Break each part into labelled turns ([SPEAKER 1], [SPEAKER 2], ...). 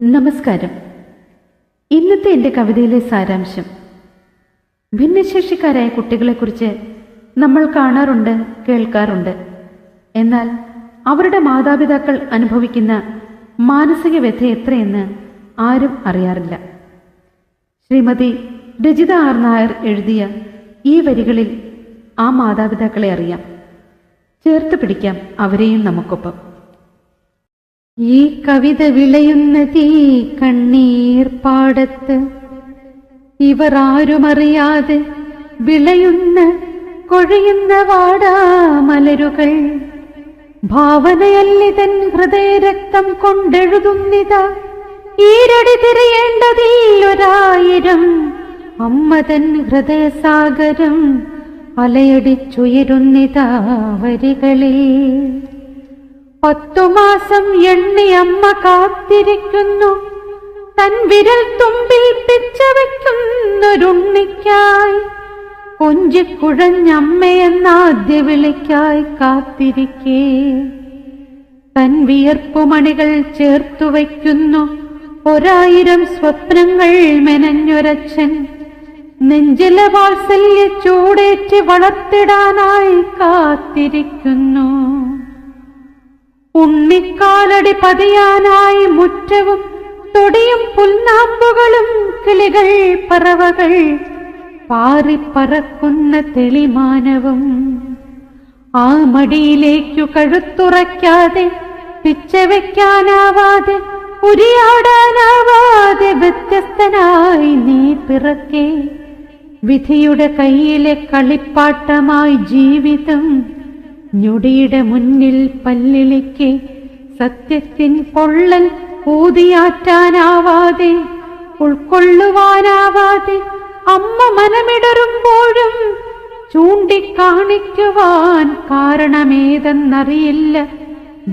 [SPEAKER 1] നമസ്കാരം. ഇന്നത്തെ എൻ്റെ കവിതയിലെ സാരാംശം, ഭിന്നശേഷിക്കാരായ കുട്ടികളെക്കുറിച്ച് നമ്മൾ കാണാറുണ്ട്, കേൾക്കാറുണ്ട്. എന്നാൽ അവരുടെ മാതാപിതാക്കൾ അനുഭവിക്കുന്ന മാനസിക വ്യഥ എത്രയെന്ന് ആരും അറിയാറില്ല. ശ്രീമതി രജിത ആർ നായർ എഴുതിയ ഈ വരികളിൽ ആ മാതാപിതാക്കളെ അറിയാം. ചേർത്ത് പിടിക്കാം അവരെയും നമുക്കൊപ്പം. ഈ കവിത വിളയുന്നതീ കണ്ണീർ പാടത്ത്, ഇവർ ആരുമറിയാതെ വിളയുന്ന കൊഴിയുന്ന വാടാമലരുകൾ. ഭാവനയല്ലിതൻ ഹൃദയരക്തം കൊണ്ടെഴുതുന്നിത, ഈരടി തിരയേണ്ടതില്ലൊരായിരം. അമ്മതൻ ഹൃദയസാഗരം അലയടിച്ചുയരുന്നിതാ വരികളിൽ. 10 മാസം എണ്ണി അമ്മ കാത്തിരിക്കുന്നു, തൻ വിരൽ തുമ്പിൽ പിച്ച വയ്ക്കുന്നൊരുണ്ണിക്കായി. കൊഞ്ചിക്കുഴഞ്ഞമ്മയെന്നാദ്യ വിളിക്കായി കാത്തിരിക്കേ, തൻ വിയർപ്പുമണികൾ ചേർത്തു വയ്ക്കുന്നു 1000 സ്വപ്നങ്ങൾ മെനഞ്ഞൊരച്ഛൻ. നെഞ്ചിലെ വാത്സല്യ ചൂടേറ്റ് വളർത്തിടാനായി കാത്തിരിക്കുന്നു. ഉണ്ണിക്കാലടി പതിയാനായി മുറ്റവും തൊടിയും പുൽനാമ്പുകളും കിളികൾ പറവകൾ പാറിപ്പറക്കുന്ന തെളിമാനവും. ആ മടിയിലേക്കു കഴുത്തുറയ്ക്കാതെ, പിച്ചവെക്കാനാവാതെ, ഉരിയാടാനാവാതെ വ്യത്യസ്തനായി നീ പിറക്കേ. വിധിയുടെ കയ്യിലെ കളിപ്പാട്ടമായി ജീവിതം ഞൊടിയുടെ മുന്നിൽ പല്ലിളിക്കെ. സത്യത്തിൻ പൊള്ളൽ ഊതിയാറ്റാനാവാതെ, ഉൾക്കൊള്ളുവാനാവാതെ അമ്മ മനമിടറുമ്പോഴും ചൂണ്ടിക്കാണിക്കുവാൻ കാരണമേതെന്നറിയില്ല.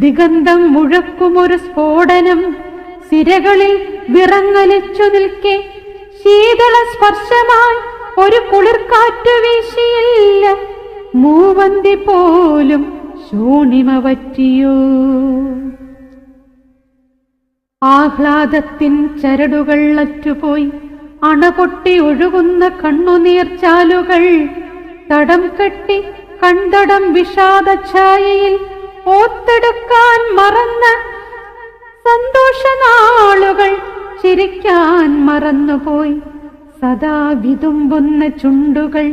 [SPEAKER 1] ദിഗന്ധം മുഴക്കുമൊരു സ്ഫോടനം സിരകളിൽ വിറങ്ങലിച്ചു നിൽക്കെ. ശീതള സ്പർശമായി ഒരു കുളിർക്കാറ്റു വീശിയില്ല, മൂവന്തി പോലും ശൂണിമ പറ്റിയോ. ആഹ്ലാദത്തിൻ ചരടുകൾ അറ്റുപോയി അണപൊട്ടി ഒഴുകുന്ന കണ്ണുനീർച്ചാലുകൾ. തടം കെട്ടി കൺതടം വിഷാദഛായയിൽ ഓർത്തെടുക്കാൻ മറന്ന സന്തോഷനാളുകൾ ചിരിക്കാൻ മറന്നുപോയി. സദാ വിതുമ്പുന്ന ചുണ്ടുകൾ.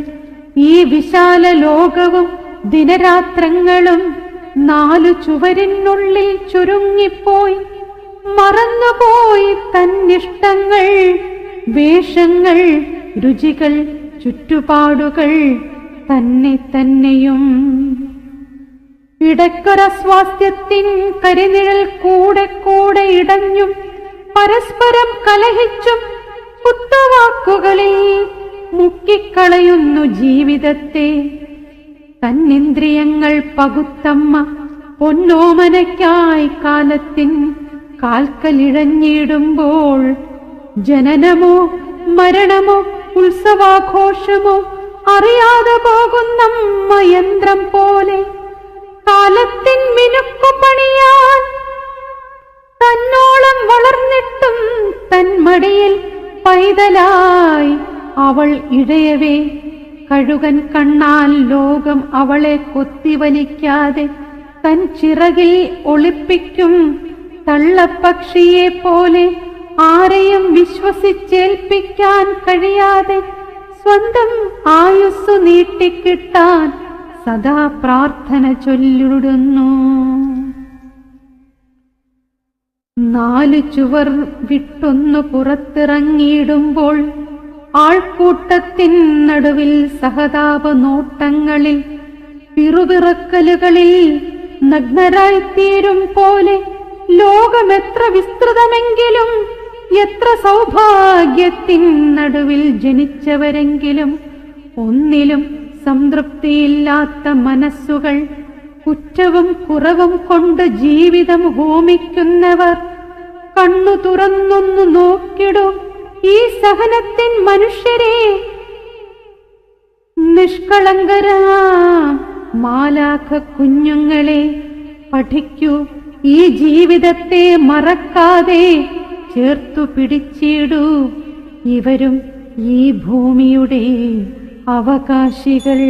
[SPEAKER 1] ഈ വിശാല ലോകവും ദിനരാത്രങ്ങളും 4 ചുവരിനുള്ളിൽ ചുരുങ്ങിപ്പോയി. മറന്നുപോയി തന്നിഷ്ടങ്ങൾ, വേഷങ്ങൾ, രുചികൾ, ചുറ്റുപാടുകൾ, തന്നെയും. ഇടയ്ക്കൊരസ്വാസ്ഥ്യത്തിൻ കരിനിഴൽ കൂടെ കൂടെ ഇടഞ്ഞും പരസ്പരം കലഹിച്ചും കുത്തുവാക്കുകളിൽ മുക്കിക്കളയുന്നു ജീവിതത്തെ. തന്നിന്ദ്രിയങ്ങൾ പകുത്തമ്മ പൊന്നോമനയ്ക്കായി കാലത്തിൻ കാൽക്കലിഴഞ്ഞിടുമ്പോൾ. ജനനമോ മരണമോ ഉത്സവാഘോഷമോ അറിയാതെ പോകുന്നമ്മ യന്ത്രം പോലെ. കാലത്തിൻ മിനുക്കു പണിയാൻ തന്നോളം വളർന്നിട്ടും തന്മടിയിൽ പൈതലായി അവൾ ഇഴയവേ. കഴുകൻ കണ്ണാൽ ലോകം അവളെ കൊത്തിവലിക്കാതെ തൻ ചിറകിൽ ഒളിപ്പിക്കും. തള്ളപ്പക്ഷിയെ പോലെ ആരെയും വിശ്വസിച്ചേൽപ്പിക്കാൻ കഴിയാതെ സ്വന്തം ആയുസ്സു നീട്ടിക്കിട്ടാൻ സദാ പ്രാർത്ഥന ചൊല്ലിടുന്നു. 4 ചുവർ വിട്ടൊന്നു പുറത്തിറങ്ങിയിടുമ്പോൾ ആൾക്കൂട്ടത്തിൻ നടുവിൽ സഹതാപ നോട്ടങ്ങളിൽ പിറുപിറക്കലുകളിൽ നഗ്നരായിത്തീരും പോലെ. ലോകമെത്ര വിസ്തൃതമെങ്കിലും, എത്ര സൗഭാഗ്യത്തിൻ നടുവിൽ ജനിച്ചവരെങ്കിലും ഒന്നിലും സംതൃപ്തിയില്ലാത്ത മനസ്സുകൾ. കുറ്റവും കുറവും കൊണ്ട് ജീവിതം ഹോമിക്കുന്നവർ കണ്ണു തുറന്നൊന്നു നോക്കിടൂ ഈ സഹനത്തിൻ മനുഷ്യരെ. നിഷ്കളങ്കരാം മാലാഖ കുഞ്ഞുങ്ങളെ, പഠിക്കൂ ഈ ജീവിതത്തെ മറക്കാതെ. ചേർത്തു പിടിച്ചിടൂ. ഇവരും ഈ ഭൂമിയുടെ അവകാശികൾ.